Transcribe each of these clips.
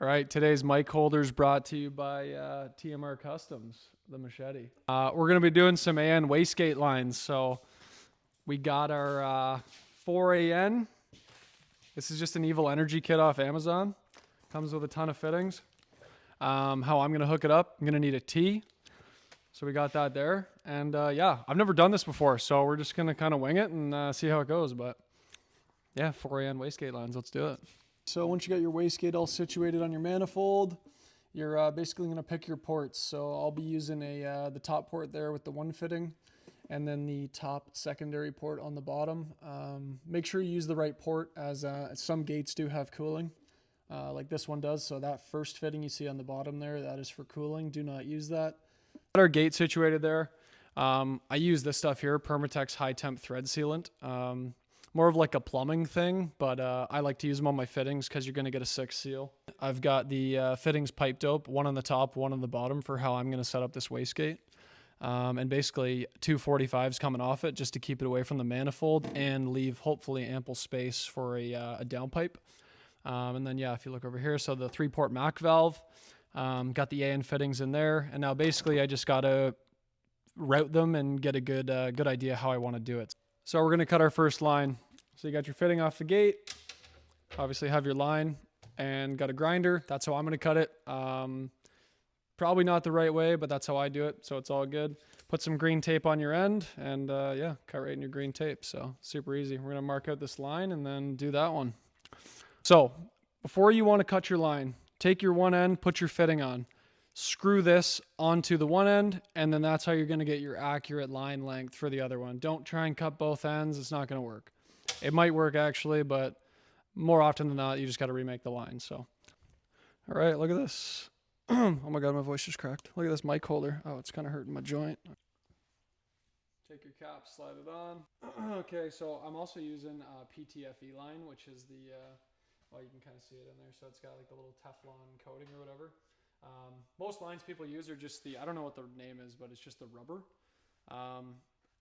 All right, today's mic holder is brought to you by TMR Customs, the machete. We're going to be doing some AN wastegate lines. So we got our 4AN. This is just an Evil Energy kit off Amazon. Comes with a ton of fittings. How I'm going to hook it up, I'm going to need a T. So we got that there. And yeah, I've never done this before, so we're just going to kind of wing it and see how it goes. But yeah, 4AN wastegate lines, let's do it. So once you got your wastegate all situated on your manifold, you're basically going to pick your ports. So I'll be using the top port there with the one fitting, and then the top secondary port on the bottom. Make sure you use the right port, as some gates do have cooling, like this one does. So that first fitting you see on the bottom there, that is for cooling. Do not use that. Got our gate situated there. I use this stuff here, Permatex high temp thread sealant. More of like a plumbing thing, but I like to use them on my fittings because you're going to get a 6 seal. I've got the fittings pipe dope, one on the top, one on the bottom for how I'm going to set up this wastegate. And basically 2 45s coming off it just to keep it away from the manifold and leave hopefully ample space for a downpipe. And then yeah, if you look over here, so the 3-port MAC valve, got the AN fittings in there. And now basically I just got to route them and get a good idea how I want to do it. So we're going to cut our first line. So you got your fitting off the gate, obviously have your line, and got a grinder. That's how I'm going to cut it. Probably not the right way, but that's how I do it, so it's all good. Put some green tape on your end, and yeah, cut right in your green tape. So super easy. We're going to mark out this line and then do that one. So before you want to cut your line, take your one end, put your fitting on. Screw this onto the one end, and then that's how you're going to get your accurate line length for the other one. Don't try and cut both ends. It's not going to work. It might work actually, but more often than not, you just got to remake the line. So, all right, look at this. Oh my God, my voice just cracked. Look at this mic holder. Oh, it's kind of hurting my joint. Take your cap, slide it on. Okay, so I'm also using PTFE line, which is the, well, you can kind of see it in there. So it's got like the little Teflon coating or whatever. Most lines people use are just I don't know what the name is, but it's just the rubber.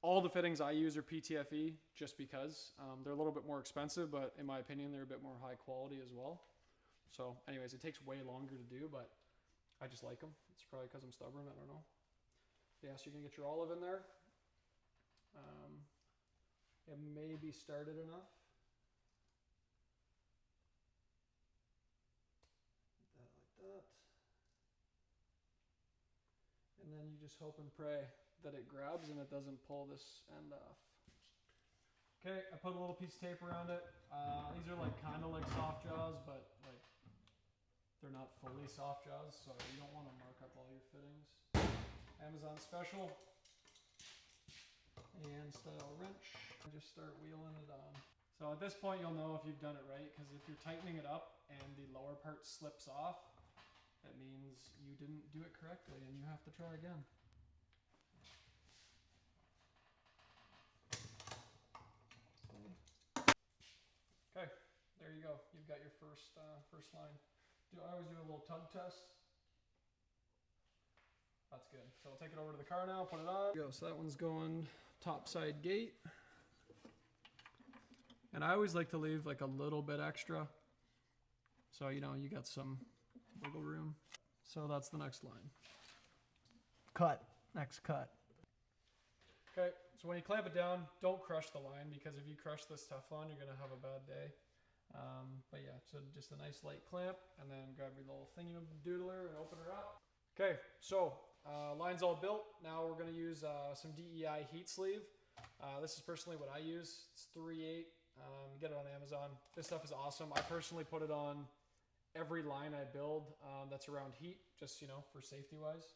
All the fittings I use are PTFE just because they're a little bit more expensive, but in my opinion, they're a bit more high quality as well. So anyways, it takes way longer to do, but I just like them. It's probably because I'm stubborn, I don't know. Yeah, so you're gonna get your olive in there. It may be started enough. Like that. And then you just hope and pray that it grabs and it doesn't pull this end off. Okay, I put a little piece of tape around it. These are like kind of like soft jaws, but like they're not fully soft jaws, so you don't want to mark up all your fittings. Amazon special and style wrench. Just start wheeling it on. So at this point you'll know if you've done it right, because if you're tightening it up and the lower part slips off, that means you didn't do it correctly and you have to try again. Okay, there you go. You've got your first line. I always do a little tug test. That's good. So I'll take it over to the car now, put it on. Go. So that one's going top side gate. And I always like to leave like a little bit extra. So, you know, you got some wiggle room. So that's the next line. Cut. Next cut. Okay, so when you clamp it down, don't crush the line, because if you crush this Teflon, you're going to have a bad day. But yeah, so just a nice light clamp, and then grab your little thingy doodler and open her up. Okay, so line's all built. Now we're going to use some DEI heat sleeve. This is personally what I use. It's 3/8. You get it on Amazon. This stuff is awesome. I personally put it on every line I build that's around heat, just, you know, for safety wise.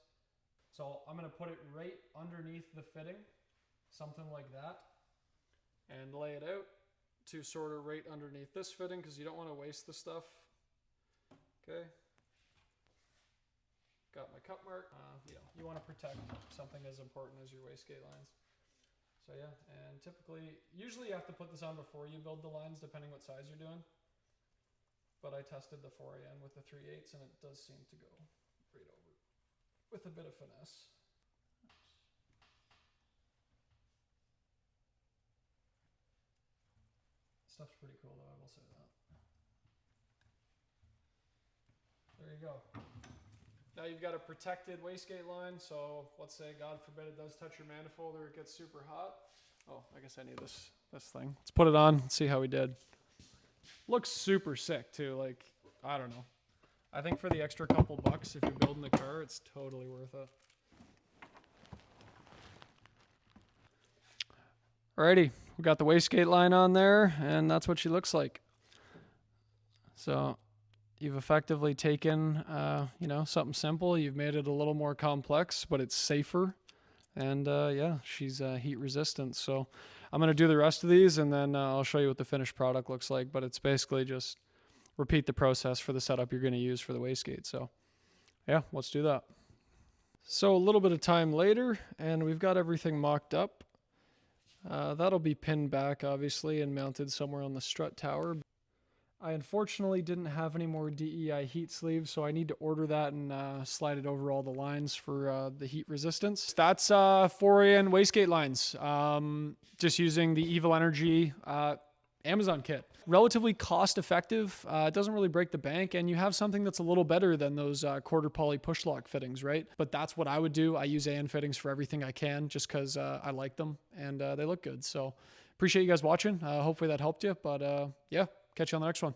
So I'm going to put it right underneath the fitting, something like that, and lay it out to sort of right underneath this fitting, because you don't want to waste the stuff. Okay. Got my cut mark. You know, you want to protect something as important as your wastegate lines. So yeah, and usually you have to put this on before you build the lines, depending what size you're doing. But I tested the 4AN with the 3/8, and it does seem to go right over with a bit of finesse. Stuff's pretty cool though, I will say that. you go. Now you've got a protected wastegate line, so let's say, God forbid, it does touch your manifold or it gets super hot. Oh, I guess I need this thing. Let's put it on, let's see how we did. Looks super sick too, like, I don't know. I think for the extra couple bucks, if you're building the car, it's totally worth it. Alrighty, we got the wastegate line on there, and that's what she looks like. So you've effectively taken, something simple. You've made it a little more complex, but it's safer. And yeah, she's heat resistant. So I'm going to do the rest of these, and then I'll show you what the finished product looks like. But it's basically just repeat the process for the setup you're going to use for the wastegate. So yeah, let's do that. So a little bit of time later, and we've got everything mocked up. That'll be pinned back, obviously, and mounted somewhere on the strut tower. I unfortunately didn't have any more DEI heat sleeves, so I need to order that and slide it over all the lines for the heat resistance. That's 4AN wastegate lines, just using the Evil Energy Amazon kit. Relatively cost effective, it doesn't really break the bank, and you have something that's a little better than those quarter poly push lock fittings, right? But that's what I would do. I use AN fittings for everything I can just because I like them and they look good. So appreciate you guys watching. Hopefully that helped you, but yeah. Catch you on the next one.